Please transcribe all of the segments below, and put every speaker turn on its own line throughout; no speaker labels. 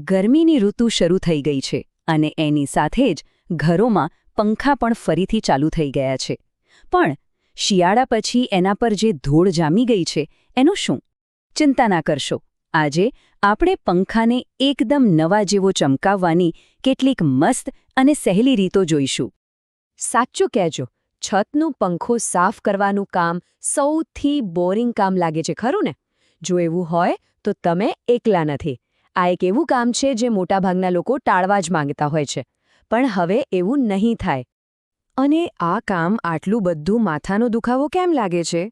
ગરમીની ઋતુ શરૂ થઈ ગઈ છે અને એની સાથે જ ઘરોમાં પંખા પણ ફરીથી ચાલુ થઈ ગયા છે. પણ શિયાળા પછી એના પર જે ધૂળ જામી ગઈ છે એનું શું? ચિંતા ના કરશો. આજે આપણે પંખાને એકદમ નવા જેવો ચમકાવવાની કેટલીક મસ્ત અને સહેલી રીતો જોઈશું.
સાચું કહેજો, છતનું પંખો સાફ કરવાનું કામ સૌથી બોરિંગ કામ લાગે છે, ખરું ને? જો એવું હોય તો તમે એકલા નથી. આ એક એવું કામ છે જે મોટાભાગના લોકો ટાળવા જ માંગતા હોય છે. પણ હવે એવું નહીં થાય. અને આ કામ આટલું બધું માથાનો દુખાવો કેમ લાગે છે?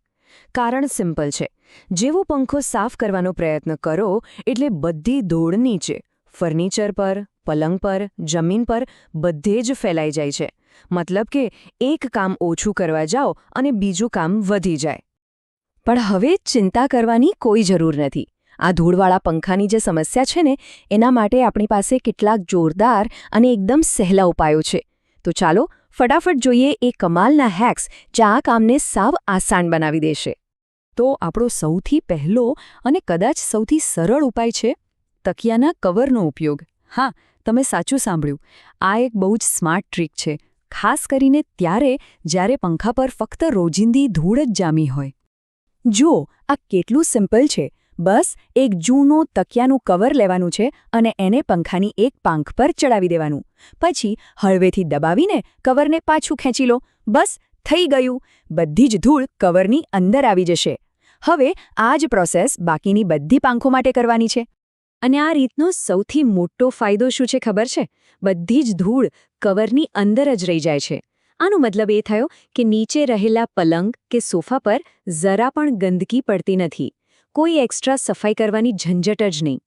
કારણ સિમ્પલ છે. જેવો પંખો સાફ કરવાનો પ્રયત્ન કરો એટલે બધી ધૂળ નીચે, ફર્નિચર પર, પલંગ પર, જમીન પર બધે જ ફેલાઈ જાય છે. મતલબ કે એક કામ ઓછું કરવા જાઓ અને બીજું કામ વધી જાય. પણ હવે ચિંતા કરવાની કોઈ જરૂર નથી. આ ધૂળવાળા પંખાની જે સમસ્યા છે ને, એના માટે આપણી પાસે કેટલાક જોરદાર અને એકદમ સહેલા ઉપાયો છે. તો ચાલો ફટાફટ જોઈએ એ કમાલના હેક્સ જે આ કામને સાવ આસાન બનાવી દેશે. તો આપણો સૌથી પહેલો અને કદાચ સૌથી સરળ ઉપાય છે તકિયાના કવરનો ઉપયોગ. હા, તમે સાચું સાંભળ્યું. આ એક બહુ જ સ્માર્ટ ટ્રીક છે, ખાસ કરીને ત્યારે જ્યારે પંખા પર ફક્ત રોજિંદી ધૂળ જ જામી હોય. જુઓ, આ કેટલું સિમ્પલ છે. બસ એક જૂનું તકિયાનું કવર લેવાનું છે અને એને પંખાની એક પાંખ પર ચડાવી દેવાનું. પછી હળવેથી દબાવીને કવરને પાછું ખેંચી લો. બસ થઈ ગયું. બધી જ ધૂળ કવરની અંદર આવી જશે. હવે આ જ પ્રોસેસ બાકીની બધી પાંખો માટે કરવાની છે. અને આ રીતનો સૌથી મોટો ફાયદો શું છે ખબર છે? બધી જ ધૂળ કવરની અંદર જ રહી જાય છે. આનો મતલબ એ થયો કે નીચે રહેલા પલંગ કે સોફા પર જરા પણ ગંદકી પડતી નથી. કોઈ એક્સ્ટ્રા સફાઈ કરવાની ઝંઝટ જ નહીં.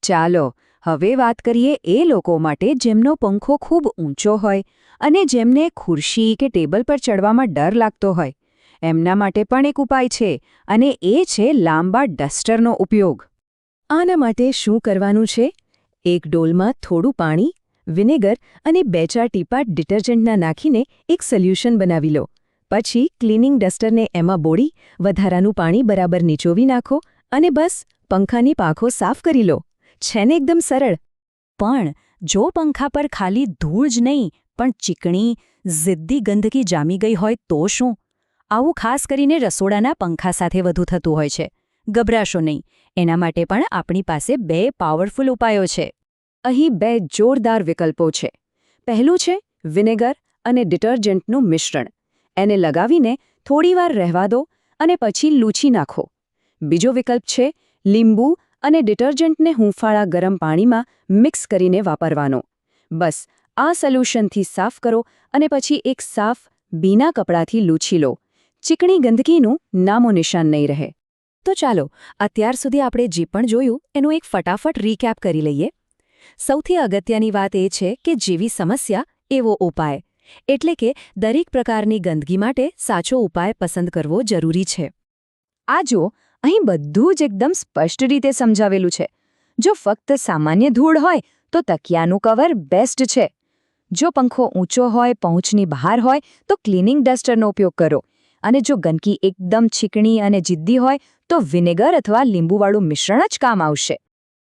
ચાલો હવે વાત કરીએ એ લોકો માટે જેમનો પંખો ખૂબ ઊંચો હોય અને જેમને ખુરશી કે ટેબલ પર ચડવામાં ડર લાગતો હોય. એમના માટે પણ એક ઉપાય છે અને એ છે લાંબા ડસ્ટરનો ઉપયોગ. આના માટે શું કરવાનું છે? એક ડોલમાં થોડું પાણી, વિનેગર અને 2-4 ટીપા ડિટર્જન્ટના નાખીને એક સોલ્યુશન બનાવી લો. પછી ક્લિનિંગ ડસ્ટરને એમાં બોળી વધારાનું પાણી બરાબર નીચોવી નાખો અને બસ પંખાની પાંખો સાફ કરી લો. છે ને એકદમ સરળ?
પણ જો પંખા પર ખાલી ધૂળ જ નહીં પણ ચીકણી, જિદ્દી ગંદકી જામી ગઈ હોય તો શું? આવું ખાસ કરીને રસોડાના પંખા સાથે વધુ થતું હોય છે. ગભરાશો નહીં. એના માટે પણ આપણી પાસે 2 પાવરફુલ ઉપાયો છે. અહીં 2 જોરદાર વિકલ્પો છે. પહેલું છે વિનેગર અને ડિટર્જન્ટનું મિશ્રણ. એને લગાવીને થોડીવાર રહેવા દો અને પછી લૂછી નાખો. બીજો વિકલ્પ છે લીંબુ અને ડિટર્જન્ટને હૂંફાળા ગરમ પાણીમાં મિક્સ કરીને વાપરવાનો. બસ આ સોલ્યુશનથી સાફ કરો અને પછી એક સાફ ભીના કપડાથી લૂછી લો. ચીકણી ગંદકીનું નામો નિશાન નહીં રહે. તો ચાલો અત્યાર સુધી આપણે જે પણ જોયું એનું એક ફટાફટ રીકેપ કરી લઈએ. સૌથી અગત્યની વાત એ છે કે જેવી સમસ્યા એવો ઉપાય. એટલે કે દરેક પ્રકારની ગંદકી માટે સાચો ઉપાય પસંદ કરવો જરૂરી છે. આ જુઓ, અહીં બધું જ એકદમ સ્પષ્ટ રીતે સમજાવેલું છે. જો ફક્ત સામાન્ય ધૂળ હોય તો તકિયાનું કવર બેસ્ટ છે. જો પંખો ઊંચો હોય, પહોંચની બહાર હોય તો ક્લિનિંગ ડસ્ટરનો ઉપયોગ કરો. અને જો ગંદકી એકદમ ચીકણી અને જિદ્દી હોય તો વિનેગર અથવા લીંબુવાળું મિશ્રણ જ કામ આવશે.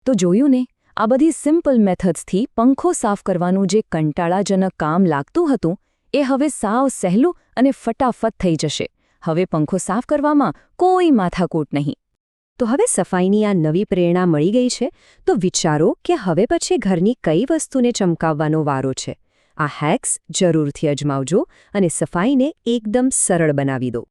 તો જોયું ને, આ બધી સિમ્પલ મેથડ્સથી પંખો સાફ કરવાનું જે કંટાળાજનક કામ લાગતું હતું એ હવે સાવ સહેલું અને ફટાફટ થઈ જશે. હવે પંખો સાફ કરવામાં કોઈ માથાકૂટ નહીં. તો હવે સફાઈની આ નવી પ્રેરણા મળી ગઈ છે તો વિચારો કે હવે પછી ઘરની કઈ વસ્તુને ચમકાવવાનો વારો છે. આ હેક્સ જરૂરથી અજમાવજો અને સફાઈને એકદમ સરળ બનાવી દો.